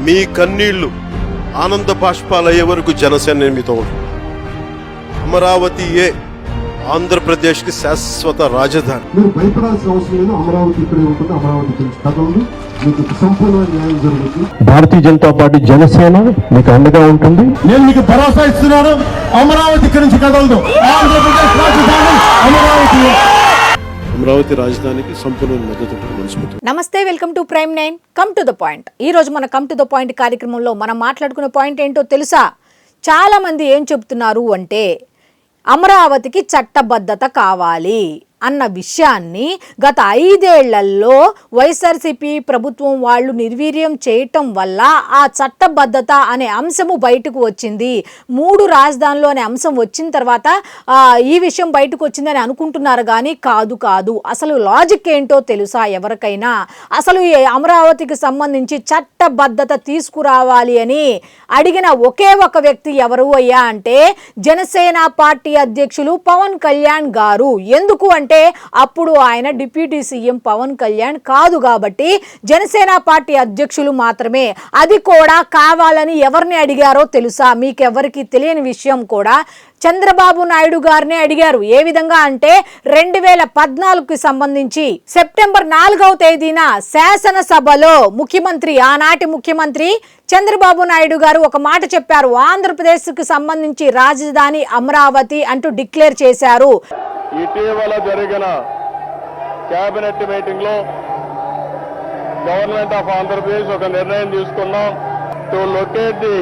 మీ కన్నీళ్లు ఆనంద బాష్పాలయ్యే వరకు జనసేన మీతో ఉంటుంది. అమరావతి ఆంధ్రప్రదేశ్కి శాశ్వత రాజధాని. మీరు భయపడాల్సిన అవసరం లేదు. అమరావతి ఇక్కడే ఉంటుంది. అమరావతి గురించి కథలు మీకు సంపూర్ణమైన న్యాయం జరుగుతుంది. భారతీయ జనతా పార్టీ జనసేన మీకు అండగా ఉంటుంది. నేను మీకు భరోసా ఇస్తున్నాను. అమరావతి ఇక్కడి నుంచి కదలదు. ఆంధ్రప్రదేశ్ రాజధాని అమరావతి రాజధానికి సంపూర్ణ మద్దతు మనస్ఫూర్తి. నమస్తే, welcome to prime 9 come to the point. ఈ రోజు మన కమ్ టు ద పాయింట్ కార్యక్రమంలో మనం మాట్లాడుకునే పాయింట్ ఏంటో తెలుసా? చాలా మంది ఏం చెప్తున్నారు అంటే అమరావతికి చట్టబద్ధత కావాలి అన్న విషయాన్ని గత 5 ఏళ్లలో వైఎస్ఆర్సీపీ ప్రభుత్వం వాళ్ళు నిర్వీర్యం చేయటం వల్ల ఆ చట్టబద్ధత అనే అంశము బయటకు వచ్చింది. 3 రాజధానులు అనే అంశం వచ్చిన తర్వాత ఈ విషయం బయటకు వచ్చిందని అనుకుంటున్నారు కానీ కాదు. అసలు లాజిక్ ఏంటో తెలుసా ఎవరికైనా? అసలు ఈ అమరావతికి సంబంధించి చట్టబద్ధత తీసుకురావాలి అని అడిగిన ఒకే ఒక వ్యక్తి ఎవరు అయ్యా అంటే జనసేన పార్టీ అధ్యక్షులు పవన్ కళ్యాణ్ గారు. ఎందుకు అంటే అప్పుడు ఆయన డిప్యూటీ సీఎం పవన్ కళ్యాణ్ కాదు కాబట్టి జనసేన పార్టీ అధ్యక్షులు మాత్రమే. అది కూడా కావాలని ఎవరిని అడిగారో తెలుసా? మీకెవరికి తెలియని విషయం కూడా చంద్రబాబు నాయుడు గారిని అడిగారు. ఏ విధంగా అంటే 2014కి సంబంధించి సెప్టెంబర్ 4వ తేదీన శాసనసభలో ఆనాటి ముఖ్యమంత్రి చంద్రబాబు నాయుడు గారు ఒక మాట చెప్పారు. ఆంధ్రప్రదేశ్కి సంబంధించి రాజధాని అమరావతి అంటూ డిక్లేర్ చేశారు. ఇటీవల జరిగిన కేబినెట్ మీటింగ్ లో గవర్నమెంట్ ఆఫ్ ఆంధ్రప్రదేశ్ ఒక నిర్ణయం తీసుకున్నాం. To locate the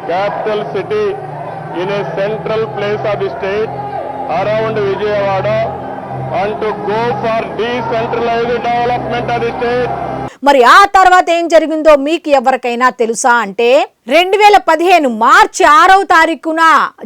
capital city in a central place of the state around Vijayawada and to go for decentralized development of the state. మరి ఆ తర్వాత ఏం జరిగిందో మీకు ఎవరికైనా తెలుసా అంటే 2015 మార్చి 6వ తారీఖున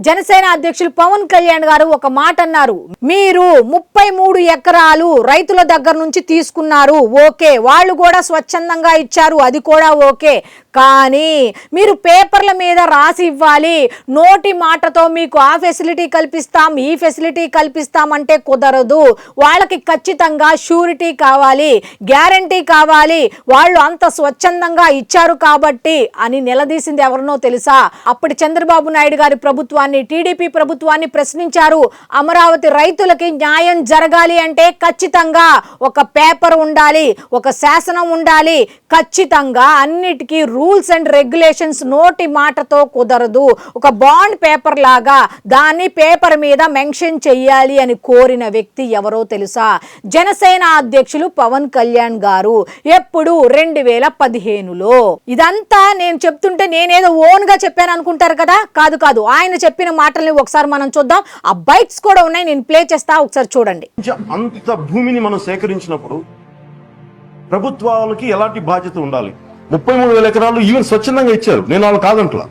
జనసేన అధ్యక్షులు పవన్ కళ్యాణ్ గారు ఒక మాట అన్నారు. మీరు 33 ఎకరాలు రైతుల దగ్గర నుంచి తీసుకున్నారు, ఓకే, వాళ్ళు కూడా స్వచ్ఛందంగా ఇచ్చారు, అది కూడా ఓకే, కానీ మీరు పేపర్ల మీద రాసి ఇవ్వాలి. నోటి మాటతో మీకు ఆ ఫెసిలిటీ కల్పిస్తాం, ఈ ఫెసిలిటీ కల్పిస్తాం అంటే కుదరదు. వాళ్ళకి ఖచ్చితంగా షూరిటీ కావాలి, గ్యారంటీ కావాలి. వాళ్ళు అంత స్వచ్ఛందంగా ఇచ్చారు కాబట్టి అని నిలదీసింది ఎవరినో తెలుసా? అప్పటి చంద్రబాబు నాయుడు గారి ప్రభుత్వాన్ని, టీడీపీ ప్రభుత్వాన్ని ప్రశ్నించారు. అమరావతి రైతులకి న్యాయం జరగాలి అంటే ఖచ్చితంగా ఒక పేపర్ ఉండాలి, ఒక శాసనం ఉండాలి, ఖచ్చితంగా అన్నిటికీ రూల్స్ అండ్ రెగ్యులేషన్స్ నోటి మాటతో కుదరదు. ఒక బాండ్ పేపర్ లాగా దాన్ని పేపర్ మీద మెన్షన్ చెయ్యాలి అని కోరిన వ్యక్తి ఎవరో తెలుసా? జనసేన అధ్యక్షులు పవన్ కళ్యాణ్ గారు. ఎప్పుడు 2015లో. ఇదంతా నేను చెప్తుంటే నేనేదో ఓన్ గా చెప్పాను అనుకుంటారు కదా? కాదు. ఆయన చెప్పిన మాటల్ని ఒకసారి మనం చూద్దాం. ఆ బైట్స్ కూడా ఉన్నాయి, నేను ప్లే చేస్తా, ఒకసారి చూడండి. అంత భూమిని మనం సేకరించినప్పుడు ప్రభుత్వాలకి ఎలాంటి బాధ్యత ఉండాలి? 33,000 ఎకరాలు ఈవెన్ స్వచ్ఛందంగా ఇచ్చారు, నేను వాళ్ళు కాదంట్లా.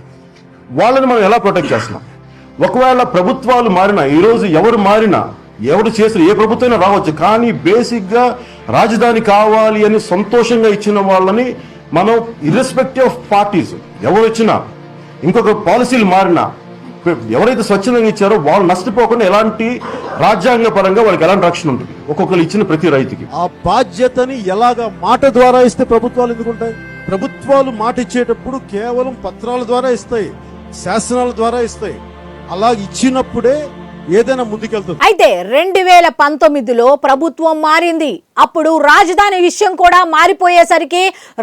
వాళ్ళని మనం ఎలా ప్రొటెక్ట్ చేస్తున్నాం? ఒకవేళ ప్రభుత్వాలు మారినా, ఈరోజు ఎవరు మారినా, ఎవరు చేసిన ఏ ప్రభుత్వం రావచ్చు, కానీ బేసిక్ గా రాజధాని కావాలి అని సంతోషంగా ఇచ్చిన వాళ్ళని మనం ఇర్రెస్పెక్టివ్ ఆఫ్ పార్టీస్ ఎవరు వచ్చినా, ఇంకొక పాలసీలు మారినా, ఎవరైతే స్వచ్ఛందంగా ఇచ్చారో వాళ్ళు నష్టపోకుండా ఎలాంటి రాజ్యాంగ పరంగా వాళ్ళకి ఎలాంటి రక్షణ ఉంటుంది ఒక్కొక్కరు ఇచ్చిన ప్రతి రైతుకి. ఆ బాధ్యతని ఎలాగా మాట ద్వారా ఇస్తే ప్రభుత్వాలు ఎందుకుంటాయి? ప్రభుత్వాలు మాట ఇచ్చేటప్పుడు కేవలం పత్రాల ద్వారా ఇస్తాయి, శాసనాల ద్వారా ఇస్తాయి. అలా ఇచ్చినప్పుడే ఏదైనా ముందుకెళ్తుంది. అయితే 2019లో ప్రభుత్వం మారింది. అప్పుడు రాజధాని విషయం కూడా మారిపోయేసరికి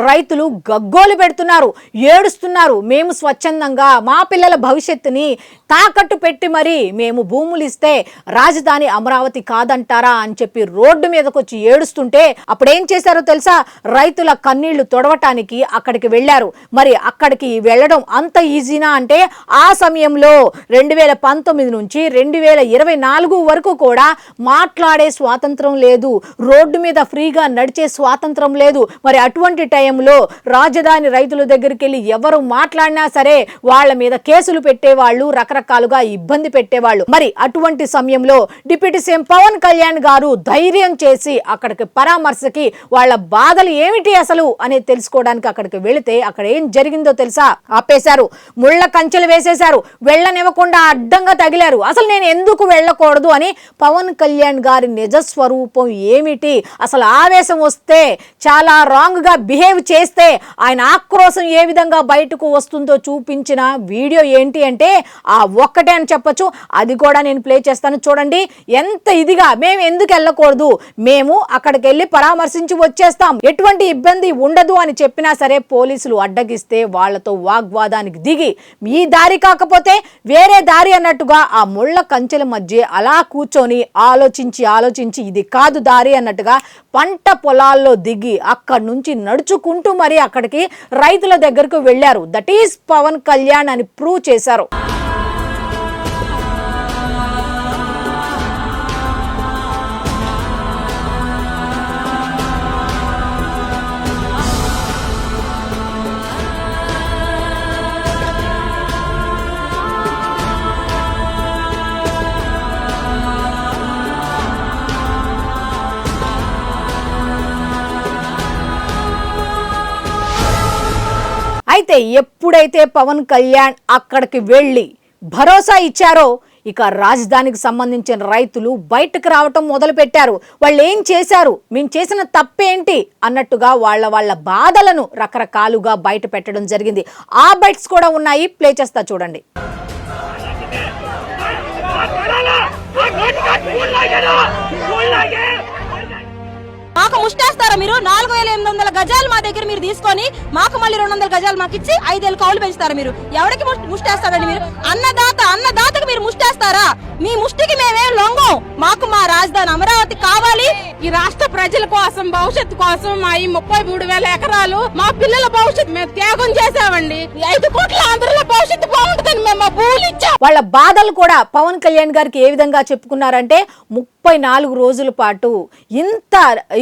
రైతులు గగ్గోలు పెడుతున్నారు, ఏడుస్తున్నారు. మేము స్వచ్ఛందంగా మా పిల్లల భవిష్యత్తుని తాకట్టు పెట్టి మరి మేము భూములు ఇస్తే రాజధాని అమరావతి కాదంటారా అని చెప్పి రోడ్డు మీదకి వచ్చి ఏడుస్తుంటే అప్పుడు ఏం చేశారో తెలుసా? రైతుల కన్నీళ్లు తొడవటానికి అక్కడికి వెళ్లారు. మరి అక్కడికి వెళ్ళడం అంత ఈజీనా అంటే ఆ సమయంలో 2019 నుంచి 2024 వరకు కూడా మాట్లాడే స్వాతంత్రం లేదు, రోడ్డు మీద ఫ్రీగా నడిచే స్వాతంత్రం లేదు. మరి అటువంటి టైంలో రాజధాని రైతుల దగ్గరికి వెళ్ళి ఎవరు మాట్లాడినా సరే వాళ్ళ మీద కేసులు పెట్టేవాళ్ళు, రకరకాలుగా ఇబ్బంది పెట్టేవాళ్ళు. మరి అటువంటి సమయంలో డిప్యూటీ సీఎం పవన్ కళ్యాణ్ గారు ధైర్యం చేసి అక్కడికి పరామర్శకి వాళ్ళ బాధలు ఏమిటి అసలు అనేది తెలుసుకోవడానికి అక్కడికి వెళితే అక్కడ ఏం జరిగిందో తెలుసా? ఆపేశారు, ముళ్ళ కంచెలు వేసేశారు, వెళ్ళనివ్వకుండా అడ్డంగా తగిలారు. అసలు నేను ఎందుకు వెళ్ళకూడదు అని పవన్ కళ్యాణ్ గారి నిజస్వరూపం ఏమిటి అసలు ఆవేశం వస్తే, చాలా రాంగ్గా బిహేవ్ చేస్తే ఆయన ఆక్రోశం ఏ విధంగా బయటకు వస్తుందో చూపించిన వీడియో ఏంటి అంటే ఆ ఒక్కటే అని చెప్పొచ్చు. అది కూడా నేను ప్లే చేస్తాను, చూడండి. ఎంత ఇదిగా మేము ఎందుకు వెళ్ళకూడదు, మేము అక్కడికి వెళ్ళి పరామర్శించి వచ్చేస్తాం, ఎటువంటి ఇబ్బంది ఉండదు అని చెప్పినా సరే పోలీసులు అడ్డగిస్తే వాళ్లతో వాగ్వాదానికి దిగి ఈ దారి కాకపోతే వేరే దారి అన్నట్టుగా ఆ ముళ్ళ కంచెల మధ్య అలా కూర్చొని ఆలోచించి ఇది కాదు దారి అన్నట్టుగా పంట పొలాల్లో దిగి అక్కడి నుంచి నడుచుకుంటూ మరి అక్కడికి రైతుల దగ్గరకు వెళ్ళారు. దట్ ఈస్ పవన్ కళ్యాణ్ అని ప్రూవ్ చేశారు. అయితే ఎప్పుడైతే పవన్ కళ్యాణ్ అక్కడికి వెళ్ళి భరోసా ఇచ్చారో ఇక రాజధానికి సంబంధించిన రైతులు బయటకు రావటం మొదలు పెట్టారు. వాళ్ళు ఏం చేశారు, మేము చేసిన తప్పేంటి అన్నట్టుగా వాళ్ళ బాధలను రకరకాలుగా బయట పెట్టడం జరిగింది. ఆ బైట్స్ కూడా ఉన్నాయి, ప్లే చేస్తా చూడండి. మాకు ముష్టేస్తారా మీరు? 4800 గజాలు మా దగ్గర మీరు తీసుకొని మాకు మళ్ళీ 200 గజాలు మాకు ఇచ్చి 5 ఏళ్ళు కౌలు పెంచుతారా మీరు? ఎవరికి ముష్టేస్తారండి మీరు? అన్నదాతకు మీరు ముష్టేస్తారా? మీ ముష్టికి మేమేం లొంగం. మాకు మా రాజధాని అమరావతి కావాలి. ఈ రాష్ట్ర ప్రజల కోసం, భవిష్యత్తు కోసం మా ఈ 33,000 ఎకరాలు మా పిల్లల భవిష్యత్తు మేము త్యాగం చేసామండి. 5 కోట్ల ఆంధ్రలో భవిష్యత్తు బాగుంటుందని మేము భూములు ఇచ్చాం. వాళ్ళ బాధలు కూడా పవన్ కళ్యాణ్ గారికి ఏ విధంగా చెప్పుకున్నారంటే 34 రోజుల పాటు ఇంత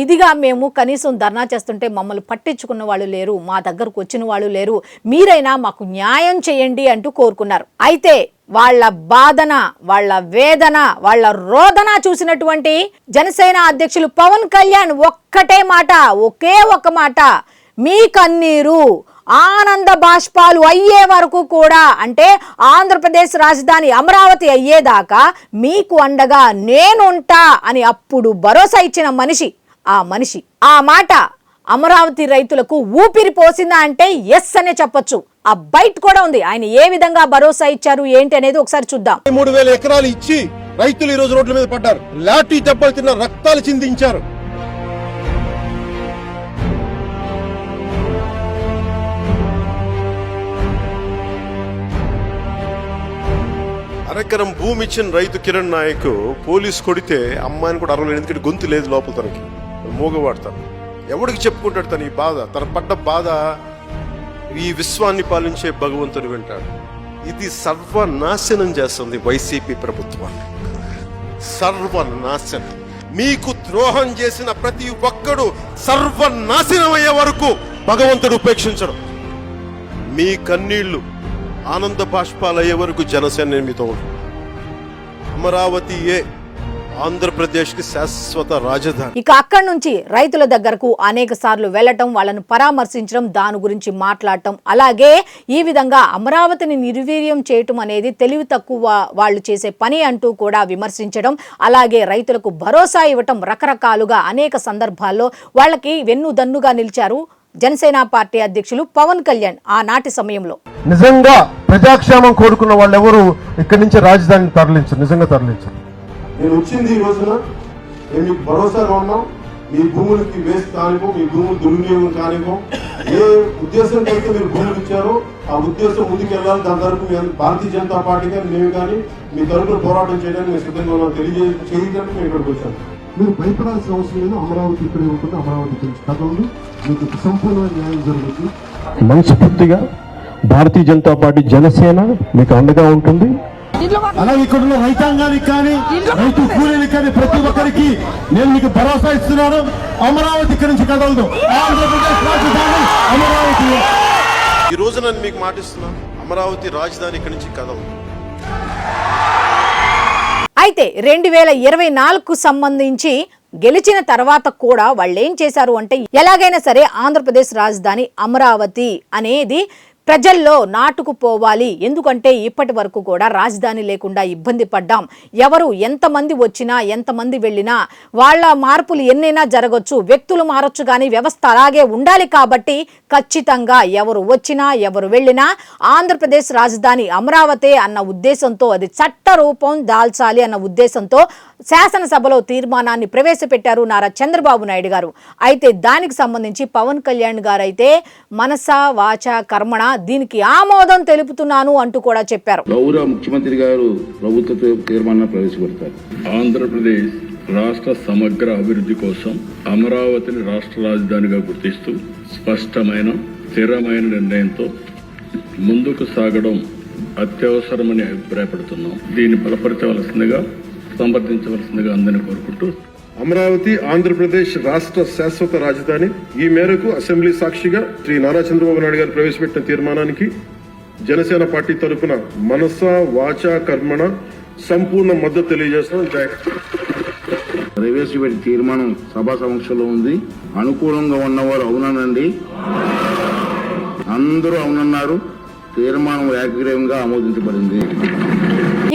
ఇదిగా మేము కనీసం ధర్నా చేస్తుంటే మమ్మల్ని పట్టించుకున్న వాళ్ళు లేరు, మా దగ్గరకు వచ్చిన వాళ్ళు లేరు, మీరైనా మాకు న్యాయం చేయండి అంటూ కోరుకున్నారు. అయితే వాళ్ళ బాధన, వాళ్ళ వేదన, వాళ్ళ రోదన చూసినటువంటి జనసేన అధ్యక్షులు పవన్ కళ్యాణ్ ఒక్కటే మాట, ఒకే ఒక్క మాట, మీ కన్నీరు ఆనంద బాష్పాలు అయ్యే వరకు కూడా, అంటే ఆంధ్రప్రదేశ్ రాజధాని అమరావతి అయ్యేదాకా మీకు అండగా నేనుంటా అని అప్పుడు భరోసా ఇచ్చిన మనిషి ఆ మాట అమరావతి రైతులకు ఊపిరి పోసిందా అంటే ఎస్ అనే చెప్పొచ్చు. ఆ బైట్ కూడా ఉంది. ఆయన ఏ విధంగా భరోసా ఇచ్చారు ఏంటి అనేది ఒకసారి చూద్దాం. 3,000 ఎకరాలు ఇచ్చి రైతులు ఈ రోజు రోడ్ల మీద పడ్డారు, లాఠీ దెబ్బలు తిన్న రక్తాలు చిందించారు. అరెకరం భూమి ఇచ్చిన రైతు కిరణ్ నాయక్ పోలీస్ కొడితే అమ్మాయిని కూడా అరవలేదు, ఎందుకంటే గొంతు లేదు లోపల, తనకి మూగవాడతాను. ఎవడికి చెప్పుకుంటాడు తన ఈ బాధ, తన పడ్డ బాధ ఈ విశ్వాన్ని పాలించే భగవంతుడు వింటాడు. ఇది సర్వనాశనం చేస్తుంది వైసీపీ ప్రభుత్వాన్ని, సర్వనాశనం. మీకు ద్రోహం చేసిన ప్రతి ఒక్కడు సర్వనాశనం అయ్యే వరకు భగవంతుడు ఉపేక్షించడం. మీ కన్నీళ్లు ఆనంద బాష్పాలు అయ్యే వరకు జనసేన మీతో ఉంటుంది. అమరావతి ఆంధ్రప్రదేశ్ కి శాశ్వత రాజధాని. ఇక అక్కడి నుంచి రైతుల దగ్గరకు అనేక సార్లు వెళ్లటం, వాళ్ళను పరామర్శించడం, దాని గురించి మాట్లాడటం, అలాగే ఈ విధంగా అమరావతిని నిర్వీర్యం చేయటం అనేది తెలివి తక్కువ వాళ్ళు చేసే పని అంటూ కూడా విమర్శించడం, అలాగే రైతులకు భరోసా ఇవ్వటం, రకరకాలుగా అనేక సందర్భాల్లో వాళ్ళకి వెన్నుదన్నుగా నిలిచారు జనసేన పార్టీ అధ్యక్షులు పవన్ కళ్యాణ్. ఆనాటి సమయంలో నిజంగా ప్రజాక్షేమం కోరుకున్న వాళ్ళు ఎవరు ఇక్కడి నుంచి రాజధానిని తరలించరు, నిజంగా తరలించరు. నేను వచ్చింది ఈ రోజున మేము మీకు భరోసాగా ఉన్నాం. మీ భూములకి వేస్ట్ కానివ్వం, మీ భూములు దుర్వినియోగం కానివ్వం, ఏ ఉద్దేశంతో అయితే మీరు భూములు ఇచ్చారో ఆ ఉద్దేశం ముందుకు వెళ్ళాలి. దాని తరపు భారతీయ జనతా పార్టీ కానీ మేము కానీ మీ తరపున పోరాటం చేయడానికి మేము సిద్ధంగా ఉన్నాం. చేయడానికి మేము ఇక్కడికి వచ్చాము. మీరు భయపడాల్సిన అవసరం లేదు. అమరావతి ఇక్కడే ఉంటుంది. అమరావతి గురించి కథలు మీకు సంపూర్ణ న్యాయం జరుగుతుంది. మనస్ఫూర్తిగా భారతీయ జనతా పార్టీ జనసేన మీకు అండగా ఉంటుంది. అలాగే ఇక్కడ ఉన్న రైతాంగానికి కానీ రైతు కూలీలకు కానీ ప్రతి ఒక్కరికి నేను మీకు భరోసా ఇస్తున్నాను. అమరావతి ఇక్కడి నుంచి కదలదు. ఆంధ్రప్రదేశ్ రాజధాని అమరావతి. ఈ రోజు నేను మీకు మాటిస్తున్నాను, అమరావతి రాజధాని ఇక్కడి నుంచి కదలదు. అయితే 2024కు సంబంధించి గెలిచిన తర్వాత కూడా వాళ్ళు ఏం చేశారు అంటే ఎలాగైనా సరే ఆంధ్రప్రదేశ్ రాజధాని అమరావతి అనేది ప్రజల్లో నాటుకుపోవాలి. ఎందుకంటే ఇప్పటి వరకు కూడా రాజధాని లేకుండా ఇబ్బంది పడ్డాం. ఎవరు ఎంతమంది వచ్చినా ఎంతమంది వెళ్ళినా వాళ్ళ మార్పులు ఎన్నైనా జరగచ్చు, వ్యక్తులు మారొచ్చు, కానీ వ్యవస్థ అలాగే ఉండాలి. కాబట్టి ఖచ్చితంగా ఎవరు వచ్చినా ఎవరు వెళ్ళినా ఆంధ్రప్రదేశ్ రాజధాని అమరావతి అన్న ఉద్దేశంతో, అది చట్ట రూపం దాల్చాలి అన్న ఉద్దేశంతో శాసనసభలో తీర్మానాన్ని ప్రవేశపెట్టారు నారా చంద్రబాబు నాయుడు గారు. అయితే దానికి సంబంధించి పవన్ కళ్యాణ్ గారు అయితే మనస వాచ కర్మణ దీనికి ఆమోదం తెలుపుతున్నాను అంటూ కూడా చెప్పారు. గౌరవ ముఖ్యమంత్రి గారు ప్రభుత్వ తీర్మానం ప్రవేశపెడతారు. ఆంధ్రప్రదేశ్ రాష్ట్ర సమగ్ర అభివృద్ధి కోసం అమరావతిని రాష్ట్ర రాజధానిగా గుర్తిస్తూ స్పష్టమైన స్థిరమైన నిర్ణయంతో ముందుకు సాగడం అత్యవసరమని అభిప్రాయపడుతున్నాం. దీన్ని బలపరచవలసిందిగా, సంప్రదించవలసిందిగా అందరినీ కోరుకుంటూ అమరావతి ఆంధ్రప్రదేశ్ రాష్ట్ర శాశ్వత రాజధాని. ఈ మేరకు అసెంబ్లీ సాక్షిగా శ్రీ నారా చంద్రబాబు నాయుడు గారు ప్రవేశపెట్టిన తీర్మానానికి జనసేన పార్టీ తరఫున మనస వాచ కర్మణ సంపూర్ణ మద్దతు తెలియజేస్తున్నాం. ప్రవేశపెట్టి తీర్మానం సభా సమక్షంలో ఉంది. అనుకూలంగా ఉన్నవారు అవునానండి, అందరూ అవునన్నారు. తీర్మానం ఏకగ్రీవంగా ఆమోదించబడింది.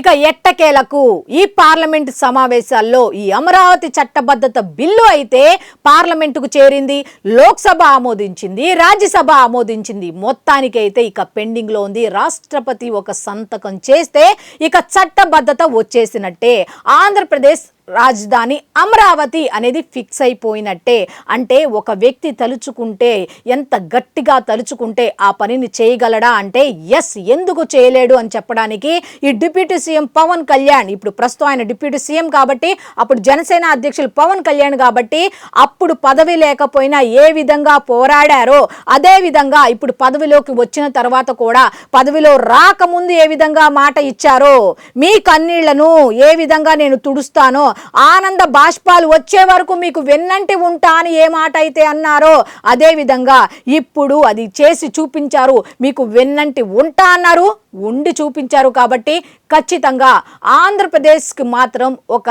ఇక ఎట్టకేలకు ఈ పార్లమెంట్ సమావేశాల్లో ఈ అమరావతి చట్టబద్ధత బిల్లు అయితే పార్లమెంటుకు చేరింది, లోక్సభ ఆమోదించింది, రాజ్యసభ ఆమోదించింది. మొత్తానికైతే ఇక పెండింగ్ లో ఉంది. రాష్ట్రపతి ఒక సంతకం చేస్తే ఇక చట్టబద్ధత వచ్చేసినట్టే. ఆంధ్రప్రదేశ్ రాజధాని అమరావతి అనేది ఫిక్స్ అయిపోయినట్టే. అంటే ఒక వ్యక్తి తలుచుకుంటే, ఎంత గట్టిగా తలుచుకుంటే ఆ పనిని చేయగలడా అంటే ఎస్, ఎందుకు చేయలేడు అని చెప్పడానికి ఈ డిప్యూటీ సీఎం పవన్ కళ్యాణ్, ఇప్పుడు ప్రస్తుతం ఆయన డిప్యూటీ సీఎం కాబట్టి, అప్పుడు జనసేన అధ్యక్షులు పవన్ కళ్యాణ్ కాబట్టి అప్పుడు పదవి లేకపోయినా ఏ విధంగా పోరాడారో అదే విధంగా ఇప్పుడు పదవిలోకి వచ్చిన తర్వాత కూడా పదవిలో రాకముందు ఏ విధంగా మాట ఇచ్చారో, మీ కన్నీళ్లను ఏ విధంగా నేను తుడుస్తానో, ఆనంద బాష్పాలు వచ్చే వరకు మీకు వెన్నంటి ఉంటా అని ఏ మాట అయితే అన్నారో అదే విధంగా ఇప్పుడు అది చేసి చూపించారు. మీకు వెన్నంటి ఉంటా అన్నారు, ఉండి చూపించారు. కాబట్టి ఖచ్చితంగా ఆంధ్రప్రదేశ్కి మాత్రం ఒక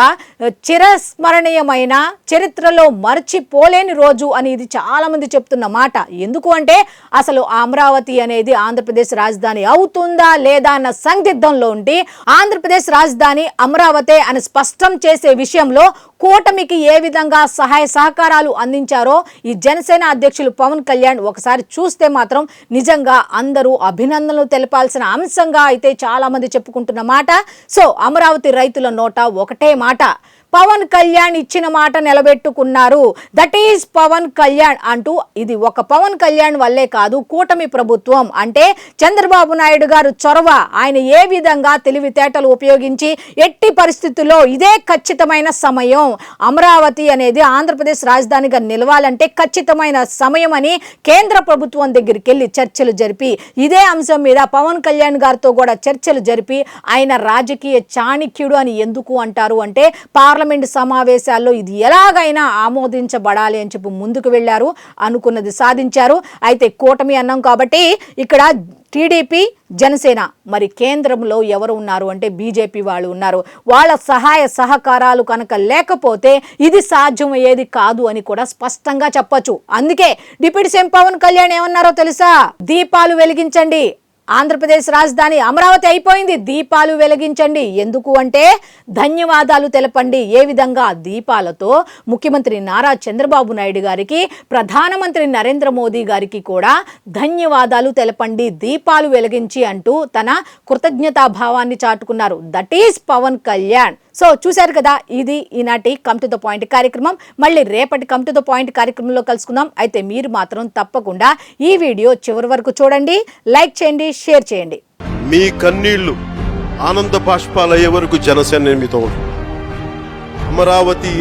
చిరస్మరణీయమైన, చరిత్రలో మర్చిపోలేని రోజు అని ఇది చాలా మంది చెప్తున్న మాట. ఎందుకు అంటే అసలు అమరావతి అనేది ఆంధ్రప్రదేశ్ రాజధాని అవుతుందా లేదా అన్న సందిగ్ధంలో ఉండి ఆంధ్రప్రదేశ్ రాజధాని అమరావతి అని స్పష్టం చేసే విషయంలో కూటమికి ఏ విధంగా సహాయ సహకారాలు అందించారో ఈ జనసేన అధ్యక్షులు పవన్ కళ్యాణ్ ఒకసారి చూస్తే మాత్రం నిజంగా అందరూ అభినందనలు తెలపాల్సిన అంశంగా అయితే చాలా మంది చెప్పుకుంటున్న మాట. సో అమరావతి రైతుల నోట ఒకటే మాట, పవన్ కళ్యాణ్ ఇచ్చిన మాట నిలబెట్టుకున్నారు. దట్ ఈస్ పవన్ కళ్యాణ్ అంటూ, ఇది ఒక పవన్ కళ్యాణ్ వల్లే కాదు, కూటమి ప్రభుత్వం అంటే చంద్రబాబు నాయుడు గారు చొరవ, ఆయన ఏ విధంగా తెలివితేటలు ఉపయోగించి ఎట్టి పరిస్థితుల్లో ఇదే ఖచ్చితమైన సమయం, అమరావతి అనేది ఆంధ్రప్రదేశ్ రాజధానిగా నిలవాలంటే ఖచ్చితమైన సమయం అని కేంద్ర ప్రభుత్వం దగ్గరికి వెళ్ళి చర్చలు జరిపి ఇదే అంశం మీద పవన్ కళ్యాణ్ గారితో కూడా చర్చలు జరిపి ఆయన రాజకీయ చాణక్యుడు అని ఎందుకు అంటారు అంటే పార్లమెంట్ సమావేశాల్లో ఇది ఎలాగైనా ఆమోదించబడాలి అని చెప్పి ముందుకు వెళ్ళారు, అనుకున్నది సాధించారు. అయితే కూటమి అన్నాం కాబట్టి ఇక్కడ టీడీపీ, జనసేన, మరి కేంద్రంలో ఎవరు ఉన్నారు అంటే బీజేపీ వాళ్ళు ఉన్నారు. వాళ్ళ సహాయ సహకారాలు కనుక లేకపోతే ఇది సాధ్యమయ్యేది కాదు అని కూడా స్పష్టంగా చెప్పొచ్చు. అందుకే డిప్యూటీ సీఎం పవన్ కళ్యాణ్ ఏమన్నారో తెలుసా? దీపాలు వెలిగించండి, ఆంధ్రప్రదేశ్ రాజధాని అమరావతి అయిపోయింది, దీపాలు వెలిగించండి. ఎందుకు అంటే ధన్యవాదాలు తెలపండి. ఏ విధంగా? దీపాలతో ముఖ్యమంత్రి నారా చంద్రబాబు నాయుడు గారికి, ప్రధానమంత్రి నరేంద్ర మోదీ గారికి కూడా ధన్యవాదాలు తెలపండి దీపాలు వెలిగించి అంటూ తన కృతజ్ఞతాభావాన్ని చాటుకున్నారు. That is Pavan Kalyan. So చూశారు కదా, ఇది ఈనాటి కమ్ టు ద పాయింట్ కార్యక్రమం. మళ్ళీ రేపటి కమ్ టు ద పాయింట్ కార్యక్రమంలో కలుసుకుందాం. అయితే మీరు మాత్రం తప్పకుండా ఈ వీడియో చివరి వరకు చూడండి, లైక్ చేయండి, షేర్ చేయండి. మీ కన్నీళ్లు ఆనంద బాష్పాలయ్యే వరకు జనసేన మీతో ఉంటుంది. అమరావతి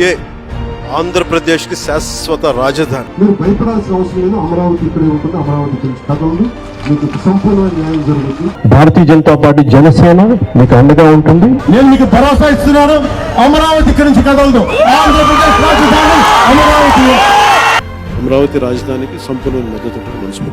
ఆంధ్రప్రదేశ్ కి శాశ్వత రాజధాని. మీరు భయపడాల్సిన అవసరం లేదు. అమరావతి ఇక్కడే ఉంటుంది. అమరావతి గురించి కథలు మీకు సంపూర్ణ న్యాయం జరుగుతుంది. భారతీయ జనతా పార్టీ, జనసేన మీకు అండగా ఉంటుంది. నేను మీకు భరోసా ఇస్తున్నాను. అమరావతి ఇక్కడి నుంచి కదలదు. ఆంధ్రప్రదేశ్ రాజధాని అమరావతి. అమరావతి రాజధానికి సంపూర్ణ మద్దతు మనస్ఫూర్తి.